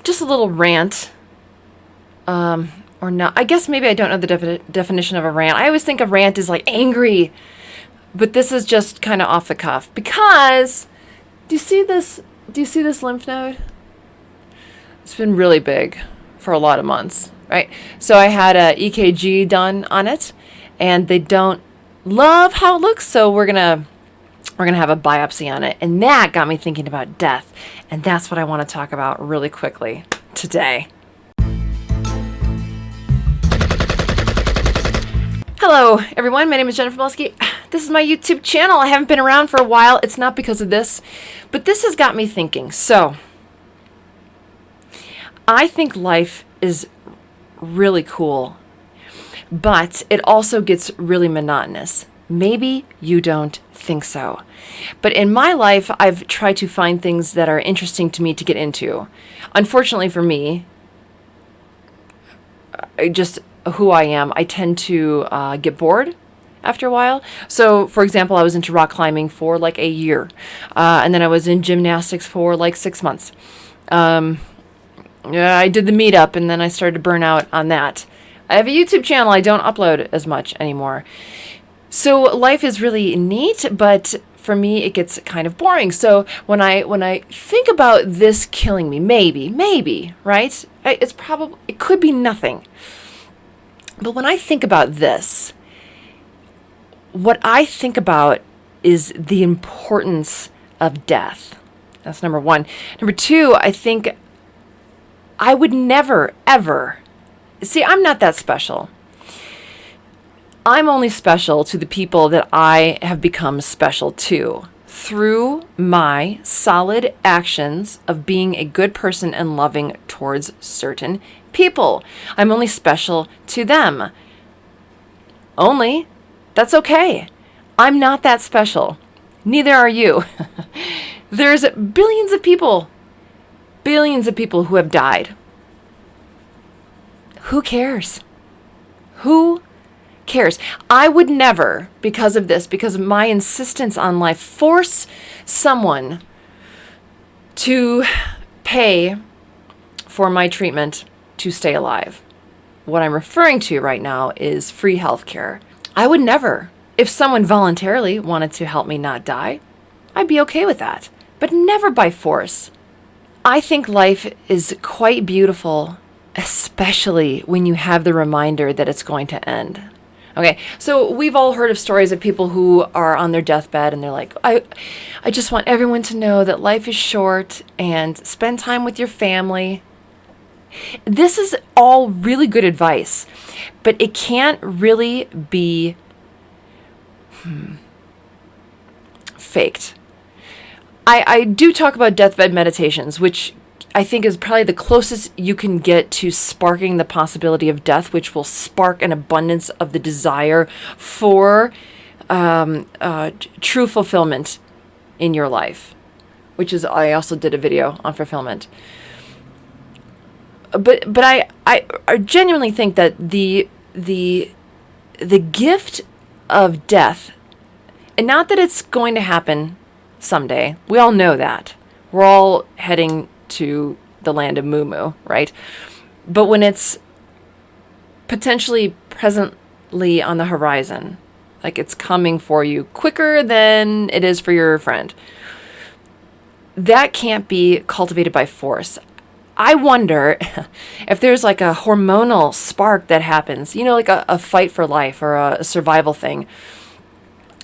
just a little rant, or not. I guess maybe I don't know the definition of a rant. I always think a rant is like angry, but this is just kind of off the cuff. Because, do you see this? Do you see this lymph node? It's been really big for a lot of months, right? So I had a EKG done on it, and they don't love how it looks. So we're gonna have a biopsy on it, and that got me thinking about death, and that's what I want to talk about really quickly today. Hello, everyone. My name is Jennifer Moleski. This is my YouTube channel. I haven't been around for a while. It's not because of this, but this has got me thinking. So, I think life is really cool, but it also gets really monotonous. Maybe you don't think so. But in my life, I've tried to find things that are interesting to me to get into. Unfortunately for me, just who I am, I tend to get bored after a while. So, for example, I was into rock climbing for like a year. And then I was in gymnastics for like 6 months. I did the meetup, and then I started to burn out on that. I have a YouTube channel. I don't upload as much anymore. So life is really neat, but for me, it gets kind of boring. So when I think about this killing me, maybe, right? It could be nothing. But when I think about this, what I think about is the importance of death. That's number one. Number two, I think I would never, ever, see, I'm not that special. I'm only special to the people that I have become special to through my solid actions of being a good person and loving towards certain people. I'm only special to them. Only. That's okay. I'm not that special. Neither are you. There's billions of people who have died. Who cares? Who cares? I would never, because of this, because of my insistence on life, force someone to pay for my treatment to stay alive. What I'm referring to right now is free healthcare. I would never. If someone voluntarily wanted to help me not die, I'd be okay with that, but never by force. I think life is quite beautiful, especially when you have the reminder that it's going to end. Okay, so we've all heard of stories of people who are on their deathbed and they're like, I just want everyone to know that life is short and spend time with your family. This is all really good advice, but it can't really be faked. I do talk about deathbed meditations, which I think is probably the closest you can get to sparking the possibility of death, which will spark an abundance of the desire for true fulfillment in your life, which is, I also did a video on fulfillment. But I genuinely think that the gift of death, and not that it's going to happen someday, we all know that. We're all heading to the land of Moo, right? But when it's potentially presently on the horizon, like it's coming for you quicker than it is for your friend, that can't be cultivated by force. I wonder if there's like a hormonal spark that happens, like a fight for life or a survival thing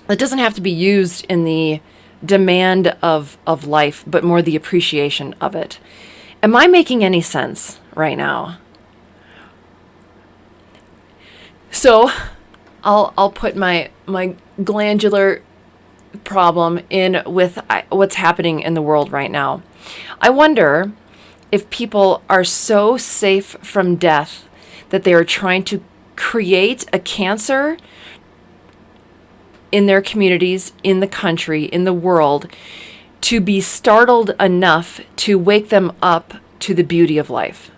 that doesn't have to be used in the demand of life, but more the appreciation of it. Am I making any sense right now? So I'll put my glandular problem in with what's happening in the world right now. I wonder if people are so safe from death that they are trying to create a cancer in their communities, in the country, in the world, to be startled enough to wake them up to the beauty of life.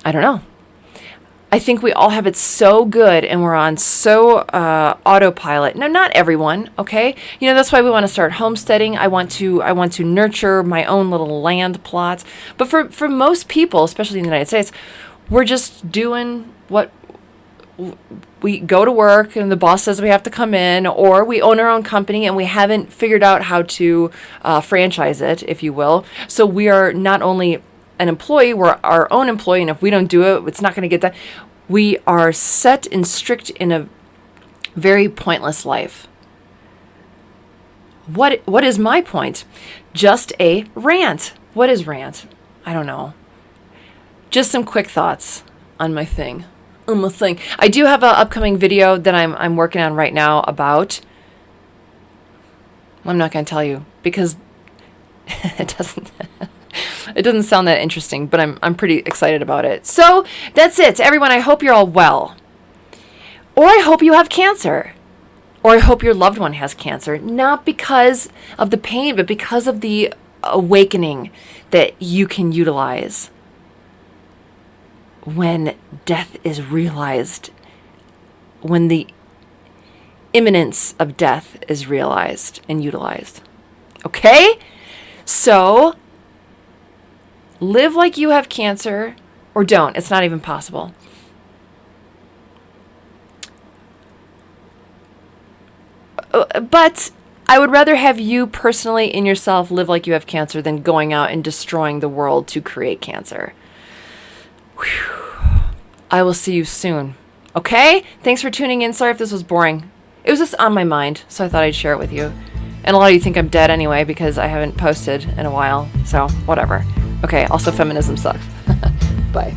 I don't know. I think we all have it so good and we're on so autopilot. No, not everyone, okay? You know, that's why we want to start homesteading. I want to nurture my own little land plots. But for most people, especially in the United States, we're just doing what we go to work and the boss says we have to come in, or we own our own company and we haven't figured out how to franchise it, if you will. So we are not only an employee, we're our own employee, and if we don't do it, it's not going to get done. We are set and strict in a very pointless life. What is my point? Just a rant. What is rant? I don't know. Just some quick thoughts on my thing. I do have an upcoming video that I'm working on right now about. I'm not going to tell you because it doesn't sound that interesting, but I'm pretty excited about it. So that's it, everyone. I hope you're all well, or I hope you have cancer, or I hope your loved one has cancer. Not because of the pain, but because of the awakening that you can utilize when death is realized, when the imminence of death is realized and utilized. Okay? So, live like you have cancer, or don't. It's not even possible. But I would rather have you personally in yourself live like you have cancer than going out and destroying the world to create cancer. Whew. I will see you soon. Okay? Thanks for tuning in. Sorry if this was boring. It was just on my mind, so I thought I'd share it with you. And a lot of you think I'm dead anyway because I haven't posted in a while. So, whatever. Okay, also feminism sucks. Bye.